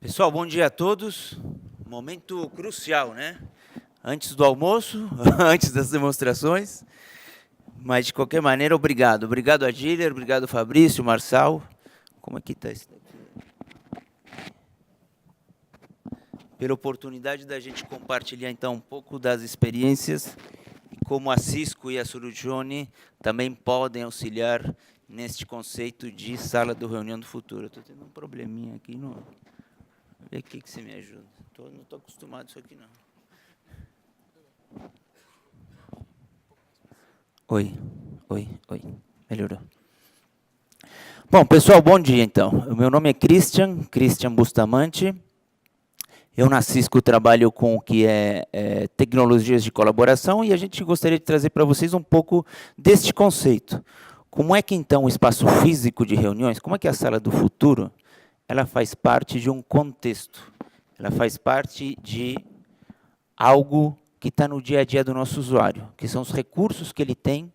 Pessoal, bom dia a todos. Momento crucial, né? Antes do almoço, antes das demonstrações. Mas, de qualquer maneira, obrigado. Obrigado a Diller, obrigado Fabrício, Marçal. Como é que está isso daqui? Pela oportunidade da gente compartilhar, então, um pouco das experiências e como a Cisco e a Soluzione também podem auxiliar neste conceito de sala de reunião do futuro. Estou tendo um probleminha aqui no... Vê aqui que você me ajuda. Não estou acostumado a isso aqui, não. Oi. Melhorou. Bom, pessoal, bom dia, então. O meu nome é Christian Bustamante. Eu na Cisco trabalho com o que é tecnologias de colaboração e a gente gostaria de trazer para vocês um pouco deste conceito. Como é que, então, o espaço físico de reuniões, como é que a sala do futuro, ela faz parte de um contexto, ela faz parte de algo que está no dia a dia do nosso usuário, que são os recursos que ele tem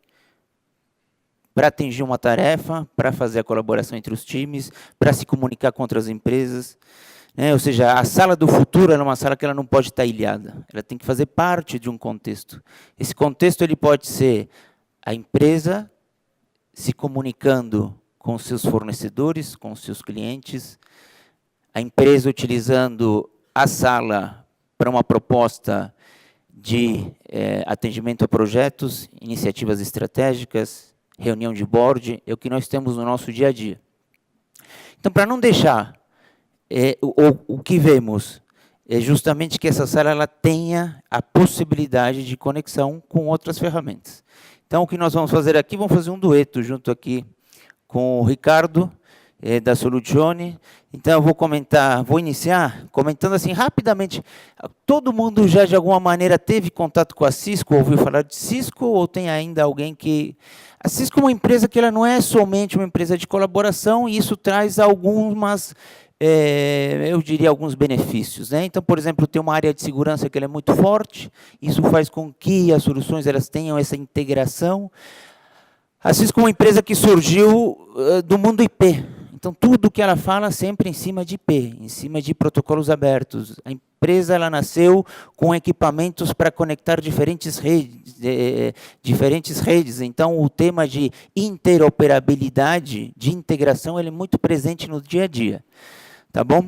para atingir uma tarefa, para fazer a colaboração entre os times, para se comunicar com outras empresas. Ou seja, a sala do futuro é uma sala que ela não pode estar ilhada, ela tem que fazer parte de um contexto. Esse contexto ele pode ser a empresa se comunicando com seus fornecedores, com seus clientes, a empresa utilizando a sala para uma proposta de atendimento a projetos, iniciativas estratégicas, reunião de board, é o que nós temos no nosso dia a dia. Então, para não deixar o que vemos é justamente que essa sala ela tenha a possibilidade de conexão com outras ferramentas. Então, o que nós vamos fazer aqui, vamos fazer um dueto junto aqui com o Ricardo, da Soluzione. Então, eu vou iniciar comentando assim rapidamente. Todo mundo já, de alguma maneira, teve contato com a Cisco, ouviu falar de Cisco, ou tem ainda alguém que... A Cisco é uma empresa que ela não é somente uma empresa de colaboração, e isso traz algumas... eu diria alguns benefícios, né? Então, por exemplo, tem uma área de segurança que ela é muito forte, isso faz com que as soluções elas tenham essa integração. A Cisco é uma empresa que surgiu do mundo IP, então tudo que ela fala sempre em cima de IP, em cima de protocolos abertos. A empresa ela nasceu com equipamentos para conectar diferentes redes, então o tema de interoperabilidade, de integração, ele é muito presente no dia a dia. Tá bom?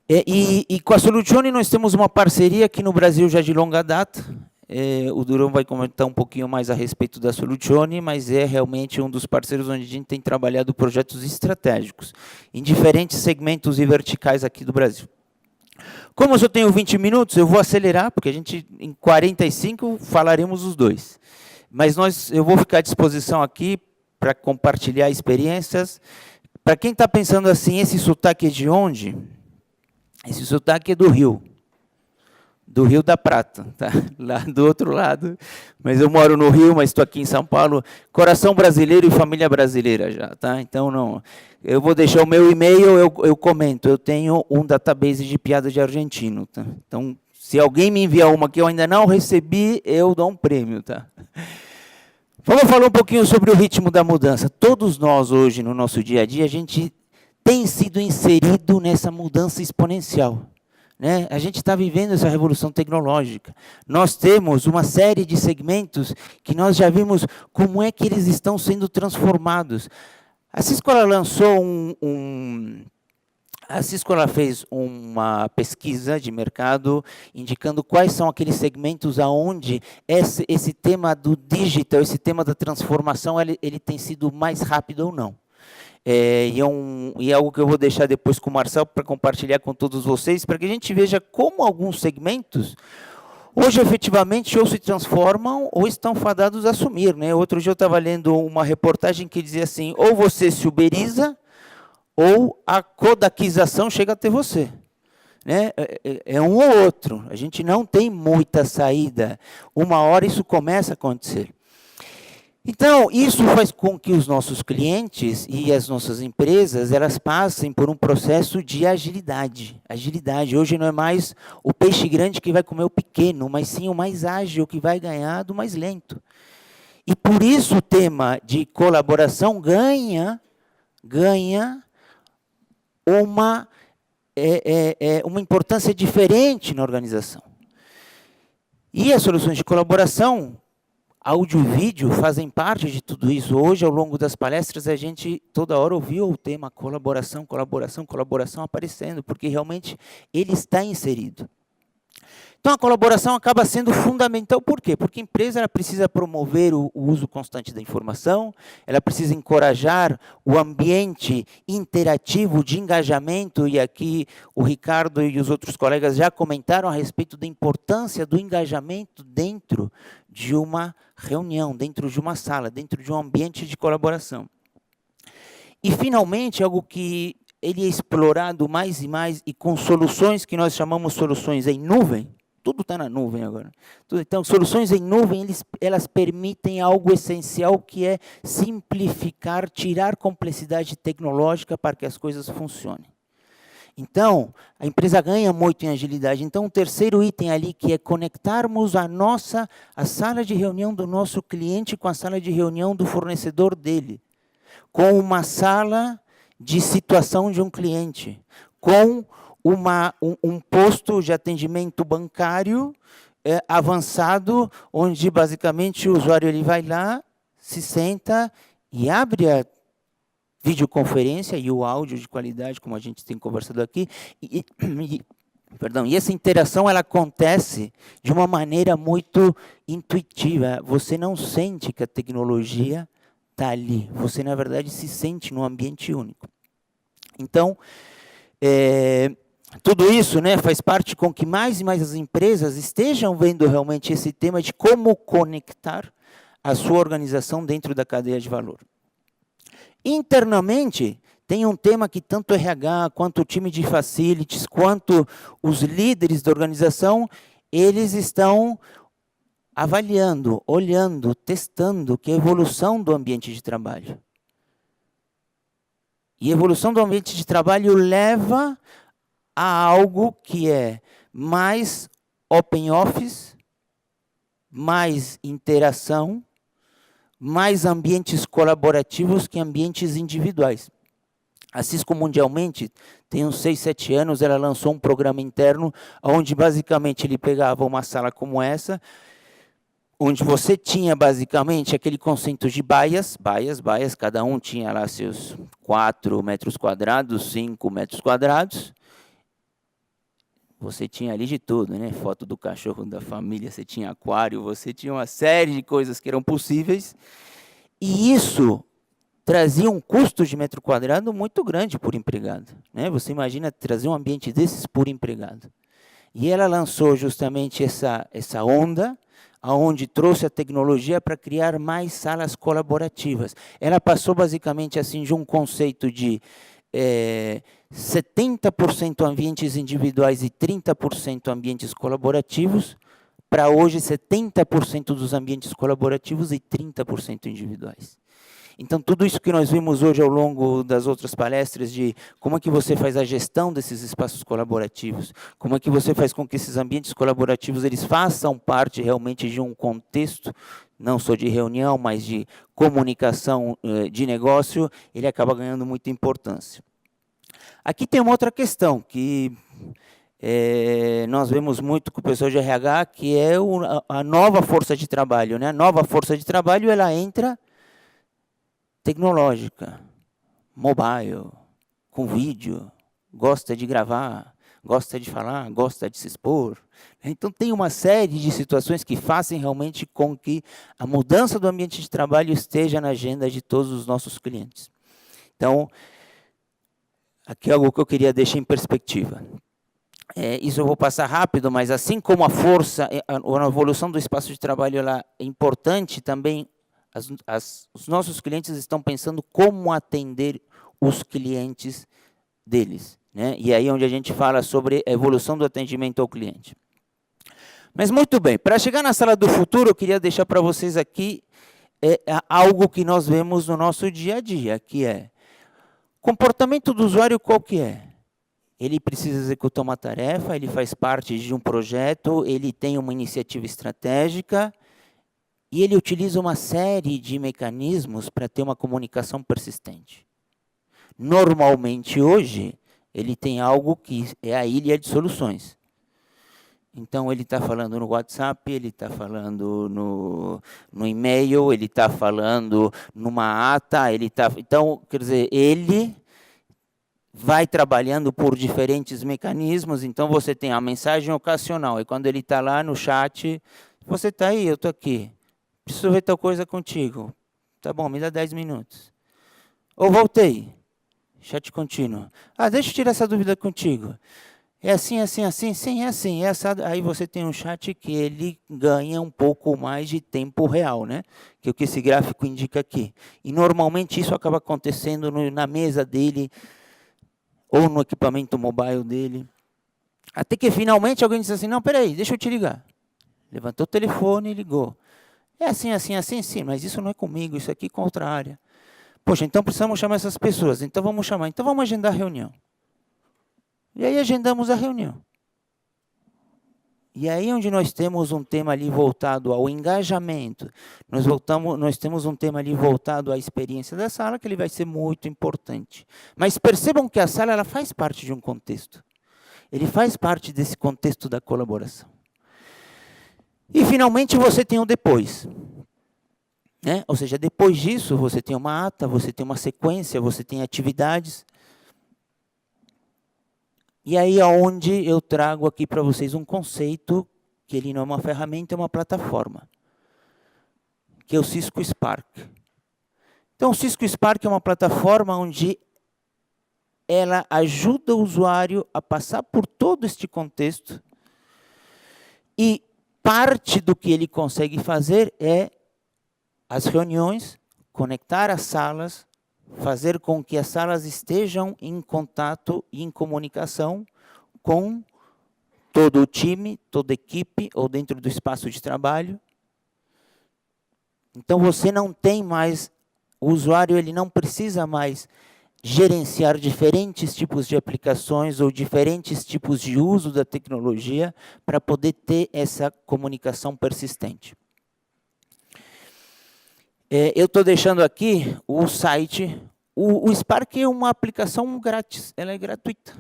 E com a Soluzione nós temos uma parceria aqui no Brasil já de longa data. O Durão vai comentar um pouquinho mais a respeito da Soluzione, mas é realmente um dos parceiros onde a gente tem trabalhado projetos estratégicos, em diferentes segmentos e verticais aqui do Brasil. Como eu só tenho 20 minutos, eu vou acelerar, porque a gente, em 45, falaremos os dois. Mas eu vou ficar à disposição aqui para compartilhar experiências. Para quem está pensando assim, esse sotaque é de onde? Esse sotaque é do Rio da Prata, tá? Lá do outro lado. Mas eu moro no Rio, mas estou aqui em São Paulo. Coração brasileiro e família brasileira já, tá? Então, não. Eu vou deixar o meu e-mail, eu comento. Eu tenho um database de piada de argentino, tá? Então, se alguém me enviar uma que eu ainda não recebi, eu dou um prêmio, tá? Vamos falar um pouquinho sobre o ritmo da mudança. Todos nós, hoje, no nosso dia a dia, a gente tem sido inserido nessa mudança exponencial. Né? A gente está vivendo essa revolução tecnológica. Nós temos uma série de segmentos que nós já vimos como é que eles estão sendo transformados. A Cisco ela lançou A Cisco ela fez uma pesquisa de mercado indicando quais são aqueles segmentos aonde esse tema do digital, esse tema da transformação, ele tem sido mais rápido ou não. E é algo que eu vou deixar depois com o Marcel para compartilhar com todos vocês, para que a gente veja como alguns segmentos, hoje, efetivamente, ou se transformam ou estão fadados a sumir. Né? Outro dia eu estava lendo uma reportagem que dizia assim, ou você se uberiza, ou a kodakização chega até você. Né? É um ou outro, a gente não tem muita saída. Uma hora isso começa a acontecer. Então, isso faz com que os nossos clientes e as nossas empresas, elas passem por um processo de agilidade. Agilidade. Hoje não é mais o peixe grande que vai comer o pequeno, mas sim o mais ágil que vai ganhar do mais lento. E por isso o tema de colaboração ganha uma é uma importância diferente na organização. E as soluções de colaboração, áudio e vídeo, fazem parte de tudo isso. Hoje, ao longo das palestras, a gente toda hora ouviu o tema colaboração, colaboração, colaboração aparecendo, porque realmente ele está inserido. Então, a colaboração acaba sendo fundamental. Por quê? Porque a empresa ela precisa promover o uso constante da informação, ela precisa encorajar o ambiente interativo de engajamento, e aqui o Ricardo e os outros colegas já comentaram a respeito da importância do engajamento dentro de uma reunião, dentro de uma sala, dentro de um ambiente de colaboração. E, finalmente, algo que ele é explorado mais e mais, e com soluções que nós chamamos soluções em nuvem. Tudo está na nuvem agora. Então, soluções em nuvem, elas permitem algo essencial, que é simplificar, tirar complexidade tecnológica para que as coisas funcionem. Então, a empresa ganha muito em agilidade. Então, o terceiro item ali, que é conectarmos a sala de reunião do nosso cliente com a sala de reunião do fornecedor dele, com uma sala de situação de um cliente, com um posto de atendimento bancário avançado, onde basicamente o usuário ele vai lá, se senta e abre a videoconferência e o áudio de qualidade, como a gente tem conversado aqui, e essa interação ela acontece de uma maneira muito intuitiva. Você não sente que a tecnologia está ali, você na verdade se sente num ambiente único. Então, tudo isso, né, faz parte com que mais e mais as empresas estejam vendo realmente esse tema de como conectar a sua organização dentro da cadeia de valor. Internamente, tem um tema que tanto o RH, quanto o time de facilities, quanto os líderes da organização, eles estão avaliando, olhando, testando, que é a evolução do ambiente de trabalho. E a evolução do ambiente de trabalho leva a algo que é mais open office, mais interação, mais ambientes colaborativos que ambientes individuais. A Cisco mundialmente, tem uns 6, 7 anos, ela lançou um programa interno, onde basicamente ele pegava uma sala como essa, onde você tinha basicamente aquele conceito de baias, cada um tinha lá seus 4 metros quadrados, 5 metros quadrados. Você tinha ali de tudo, né? Foto do cachorro da família, você tinha aquário, você tinha uma série de coisas que eram possíveis. E isso trazia um custo de metro quadrado muito grande por empregado, né? Você imagina trazer um ambiente desses por empregado. E ela lançou justamente essa onda, onde trouxe a tecnologia para criar mais salas colaborativas. Ela passou basicamente assim de um conceito de 70% ambientes individuais e 30% ambientes colaborativos, para hoje 70% dos ambientes colaborativos e 30% individuais. Então, tudo isso que nós vimos hoje ao longo das outras palestras, de como é que você faz a gestão desses espaços colaborativos, como é que você faz com que esses ambientes colaborativos eles façam parte realmente de um contexto, não só de reunião, mas de comunicação de negócio, ele acaba ganhando muita importância. Aqui tem uma outra questão, que nós vemos muito com o pessoal de RH, que é a nova força de trabalho, né? A nova força de trabalho, ela entra tecnológica, mobile, com vídeo, gosta de gravar, gosta de falar, gosta de se expor. Então, tem uma série de situações que fazem realmente com que a mudança do ambiente de trabalho esteja na agenda de todos os nossos clientes. Então, aqui é algo que eu queria deixar em perspectiva. Isso eu vou passar rápido, mas assim como a força, a evolução do espaço de trabalho ela é importante, também os nossos clientes estão pensando como atender os clientes deles, né? E aí onde a gente fala sobre a evolução do atendimento ao cliente. Mas muito bem, para chegar na sala do futuro, eu queria deixar para vocês aqui algo que nós vemos no nosso dia a dia, que é comportamento do usuário. Qual que é? Ele precisa executar uma tarefa, ele faz parte de um projeto, ele tem uma iniciativa estratégica, e ele utiliza uma série de mecanismos para ter uma comunicação persistente. Normalmente, hoje, ele tem algo que é a ilha de soluções. Então, ele está falando no WhatsApp, ele está falando no e-mail, ele está falando numa ata, então, quer dizer, ele vai trabalhando por diferentes mecanismos. Então, você tem a mensagem ocasional, e quando ele está lá no chat, você está aí, eu estou aqui, preciso ver tal coisa contigo. Tá bom, me dá 10 minutos. Ou voltei, chat contínuo. Deixa eu tirar essa dúvida contigo. É assim, assim, assim? Sim, é assim. Aí você tem um chat que ele ganha um pouco mais de tempo real, né? Que é o que esse gráfico indica aqui. E normalmente isso acaba acontecendo na mesa dele ou no equipamento mobile dele. Até que finalmente alguém diz assim, não, peraí, deixa eu te ligar. Levantou o telefone e ligou. É assim, assim, assim? Sim, mas isso não é comigo, isso aqui é com outra área. Poxa, então precisamos chamar essas pessoas. Então vamos chamar. Então vamos agendar a reunião. E aí agendamos a reunião. E aí onde nós temos um tema ali voltado ao engajamento, nós temos um tema ali voltado à experiência da sala, que ele vai ser muito importante. Mas percebam que a sala ela faz parte de um contexto. Ele faz parte desse contexto da colaboração. E finalmente você tem o depois. Né? Ou seja, depois disso você tem uma ata, você tem uma sequência, você tem atividades. E aí é onde eu trago aqui para vocês um conceito, que ele não é uma ferramenta, é uma plataforma, que é o Cisco Spark. Então, o Cisco Spark é uma plataforma onde ela ajuda o usuário a passar por todo este contexto, e parte do que ele consegue fazer é as reuniões, conectar as salas, fazer com que as salas estejam em contato e em comunicação com todo o time, toda a equipe, ou dentro do espaço de trabalho. Então, você não tem mais, o usuário ele não precisa mais gerenciar diferentes tipos de aplicações ou diferentes tipos de uso da tecnologia para poder ter essa comunicação persistente. Eu estou deixando aqui o site. O Spark é uma aplicação grátis, ela é gratuita.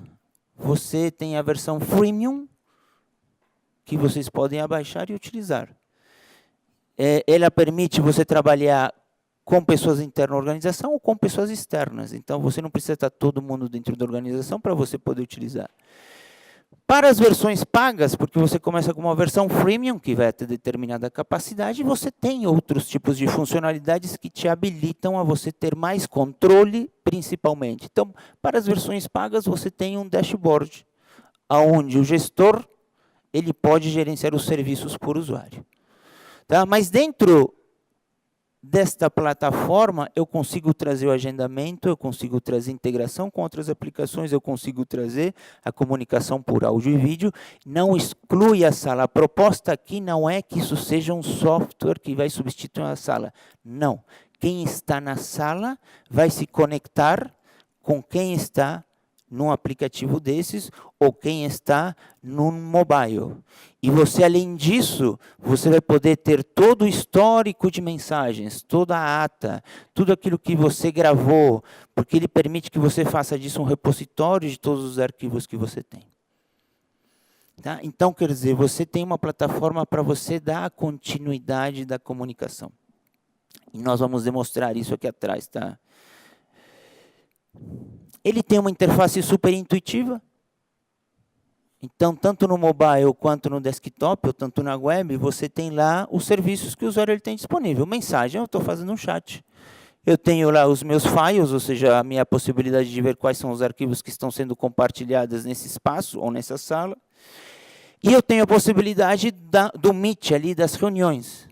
Você tem a versão freemium, que vocês podem abaixar e utilizar. Ela permite você trabalhar com pessoas internas da organização ou com pessoas externas. Então, você não precisa estar todo mundo dentro da organização para você poder utilizar. Para as versões pagas, porque você começa com uma versão freemium, que vai ter determinada capacidade, você tem outros tipos de funcionalidades que te habilitam a você ter mais controle, principalmente. Então, para as versões pagas, você tem um dashboard, onde o gestor ele pode gerenciar os serviços por usuário. Tá? Mas dentro desta plataforma, eu consigo trazer o agendamento, eu consigo trazer integração com outras aplicações, eu consigo trazer a comunicação por áudio e vídeo, não exclui a sala. A proposta aqui não é que isso seja um software que vai substituir a sala. Não. Quem está na sala vai se conectar com quem está num aplicativo desses ou quem está num mobile. E você, além disso, você vai poder ter todo o histórico de mensagens, toda a ata, tudo aquilo que você gravou, porque ele permite que você faça disso um repositório de todos os arquivos que você tem. Tá? Então, quer dizer, você tem uma plataforma para você dar a continuidade da comunicação. E nós vamos demonstrar isso aqui atrás, tá? Ele tem uma interface super intuitiva. Então, tanto no mobile quanto no desktop, ou tanto na web, você tem lá os serviços que o usuário ele tem disponível. Mensagem, eu estou fazendo um chat. Eu tenho lá os meus files, ou seja, a minha possibilidade de ver quais são os arquivos que estão sendo compartilhados nesse espaço ou nessa sala. E eu tenho a possibilidade do Meet, ali das reuniões.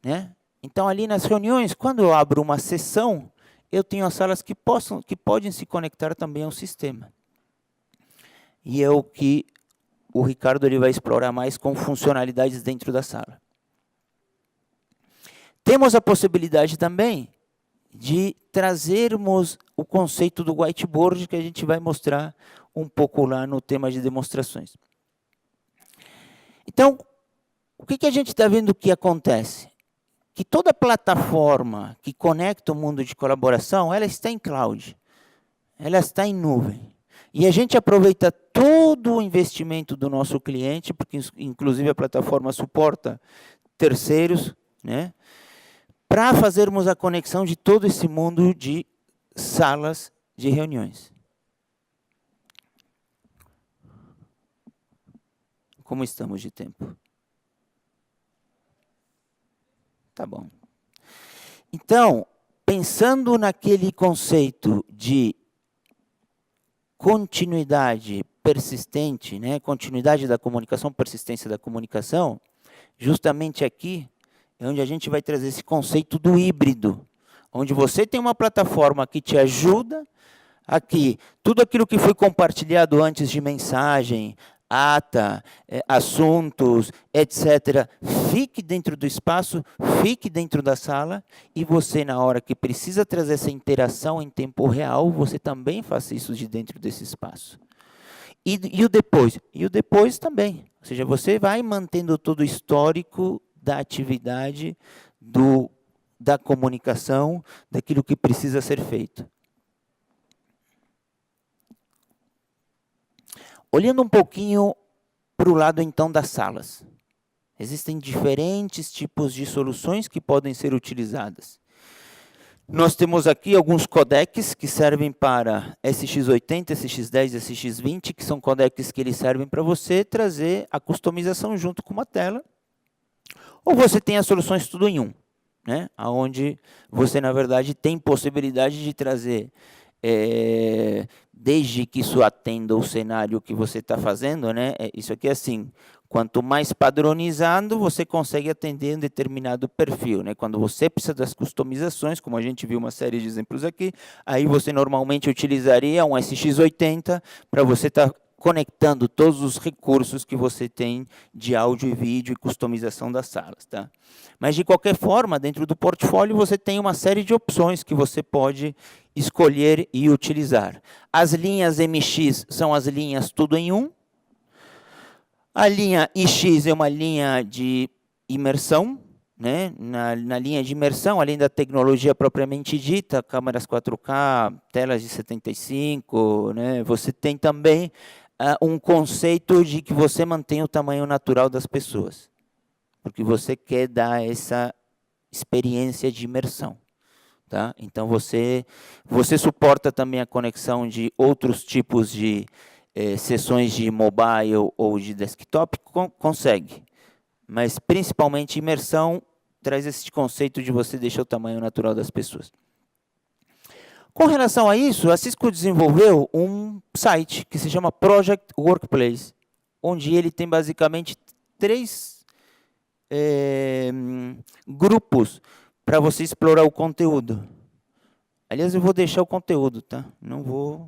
Né? Então, ali nas reuniões, quando eu abro uma sessão, eu tenho as salas que podem se conectar também ao sistema. E é o que o Ricardo ele vai explorar mais com funcionalidades dentro da sala. Temos a possibilidade também de trazermos o conceito do whiteboard, que a gente vai mostrar um pouco lá no tema de demonstrações. Então, o que a gente está vendo que acontece? Que toda plataforma que conecta o mundo de colaboração, ela está em cloud, ela está em nuvem. E a gente aproveita todo o investimento do nosso cliente, porque inclusive a plataforma suporta terceiros, né, para fazermos a conexão de todo esse mundo de salas de reuniões. Como estamos de tempo? Tá bom. Então, pensando naquele conceito de continuidade persistente, né, continuidade da comunicação, persistência da comunicação, justamente aqui é onde a gente vai trazer esse conceito do híbrido, onde você tem uma plataforma que te ajuda aqui, tudo aquilo que foi compartilhado antes de mensagem, ata, assuntos, etc., fique dentro do espaço, fique dentro da sala, e você, na hora que precisa trazer essa interação em tempo real, você também faça isso de dentro desse espaço. E o depois? E o depois também. Ou seja, você vai mantendo todo o histórico da atividade, da comunicação, daquilo que precisa ser feito. Olhando um pouquinho para o lado, então, das salas. Existem diferentes tipos de soluções que podem ser utilizadas. Nós temos aqui alguns codecs que servem para SX80, SX10, SX20, que são codecs que eles servem para você trazer a customização junto com uma tela. Ou você tem as soluções tudo em um, né? Onde você, na verdade, tem possibilidade de trazer, desde que isso atenda o cenário que você está fazendo, né? Isso aqui é assim, quanto mais padronizado, você consegue atender um determinado perfil, né? Quando você precisa das customizações, como a gente viu uma série de exemplos aqui, aí você normalmente utilizaria um SX80 para você estar conectando todos os recursos que você tem de áudio e vídeo e customização das salas, tá? Mas, de qualquer forma, dentro do portfólio, você tem uma série de opções que você pode escolher e utilizar. As linhas MX são as linhas tudo em um. A linha iX é uma linha de imersão, né? Na linha de imersão, além da tecnologia propriamente dita, câmeras 4K, telas de 75, né? Você tem também um conceito de que você mantém o tamanho natural das pessoas, porque você quer dar essa experiência de imersão. Tá? Então, você suporta também a conexão de outros tipos de sessões de mobile ou de desktop? Consegue. Mas, principalmente, imersão traz esse conceito de você deixar o tamanho natural das pessoas. Com relação a isso, a Cisco desenvolveu um site que se chama Project Workplace, onde ele tem basicamente 3 grupos para você explorar o conteúdo. Aliás, eu vou deixar o conteúdo, tá? Não vou...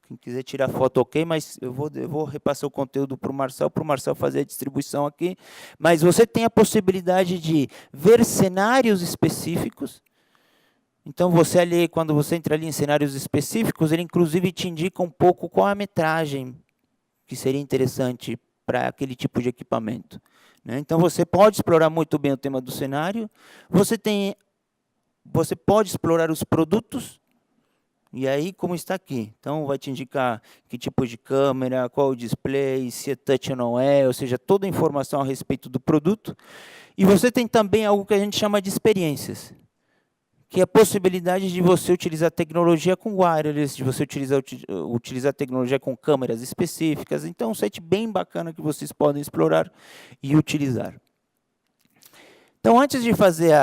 Quem quiser tirar foto, ok, mas eu vou repassar o conteúdo para o Marcel fazer a distribuição aqui. Mas você tem a possibilidade de ver cenários específicos. Então, você ali, quando você entra ali em cenários específicos, ele inclusive te indica um pouco qual a metragem que seria interessante para aquele tipo de equipamento, né? Então, você pode explorar muito bem o tema do cenário. Você pode explorar os produtos, e aí, como está aqui. Então, vai te indicar que tipo de câmera, qual o display, se é touch ou não é, ou seja, toda a informação a respeito do produto. E você tem também algo que a gente chama de experiências, que é a possibilidade de você utilizar tecnologia com wireless, de você utilizar tecnologia com câmeras específicas. Então, um site bem bacana que vocês podem explorar e utilizar. Então, antes de fazer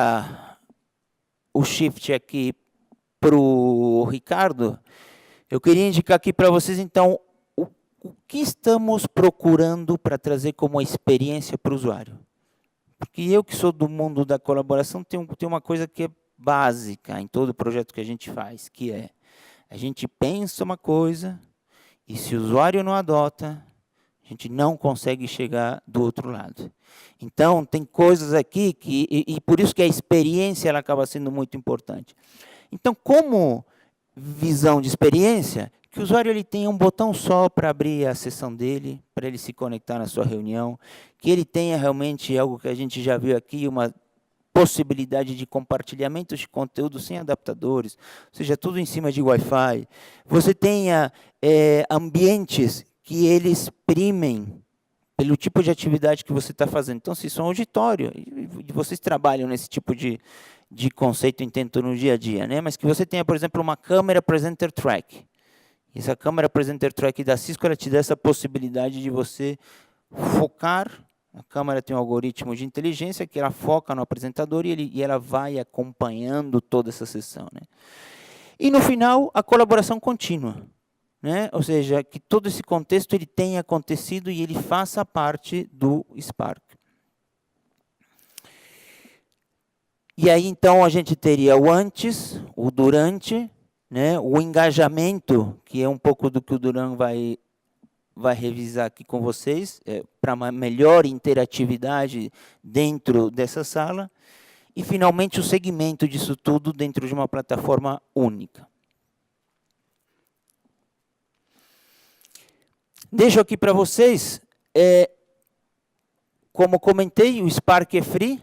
o shift aqui para o Ricardo, eu queria indicar aqui para vocês, então, o que estamos procurando para trazer como experiência para o usuário. Porque eu, que sou do mundo da colaboração, tenho uma coisa que é básica em todo projeto que a gente faz, que é, a gente pensa uma coisa, e se o usuário não adota, a gente não consegue chegar do outro lado. Então, tem coisas aqui, e por isso que a experiência ela acaba sendo muito importante. Então, como visão de experiência, que o usuário ele tenha um botão só para abrir a sessão dele, para ele se conectar na sua reunião, que ele tenha realmente algo que a gente já viu aqui, uma possibilidade de compartilhamento de conteúdo sem adaptadores, ou seja, tudo em cima de Wi-Fi. Você tenha ambientes que eles primem pelo tipo de atividade que você está fazendo. Então, se isso é um auditório, e vocês trabalham nesse tipo de conceito, intento no dia a dia, né? Mas que você tenha, por exemplo, uma câmera Presenter Track. Essa câmera Presenter Track da Cisco, ela te dá essa possibilidade de você focar. A câmera tem um algoritmo de inteligência que ela foca no apresentador e ela vai acompanhando toda essa sessão, né? E, no final, a colaboração contínua, né? Ou seja, que todo esse contexto ele tenha acontecido e ele faça parte do Spark. E aí, então, a gente teria o antes, o durante, né? O engajamento, que é um pouco do que o Duran vai revisar aqui com vocês, para uma melhor interatividade dentro dessa sala. E, finalmente, o segmento disso tudo dentro de uma plataforma única. Deixo aqui para vocês, como comentei, o Spark é free,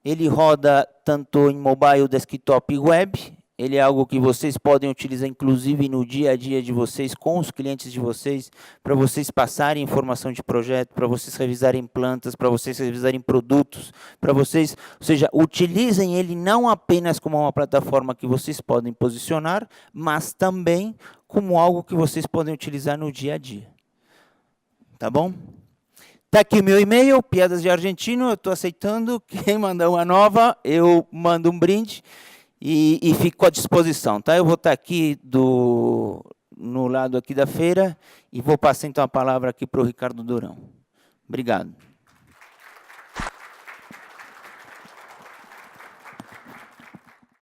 ele roda tanto em mobile, desktop e web. Ele é algo que vocês podem utilizar, inclusive, no dia a dia de vocês, com os clientes de vocês, para vocês passarem informação de projeto, para vocês revisarem plantas, para vocês revisarem produtos, para vocês, ou seja, utilizem ele não apenas como uma plataforma que vocês podem posicionar, mas também como algo que vocês podem utilizar no dia a dia. Tá bom? Está aqui o meu e-mail, Piadas de Argentino, eu estou aceitando. Quem mandar uma nova, eu mando um brinde. E fico à disposição, tá? Eu vou estar aqui no lado aqui da feira e vou passar então a palavra aqui para o Ricardo Durão. Obrigado.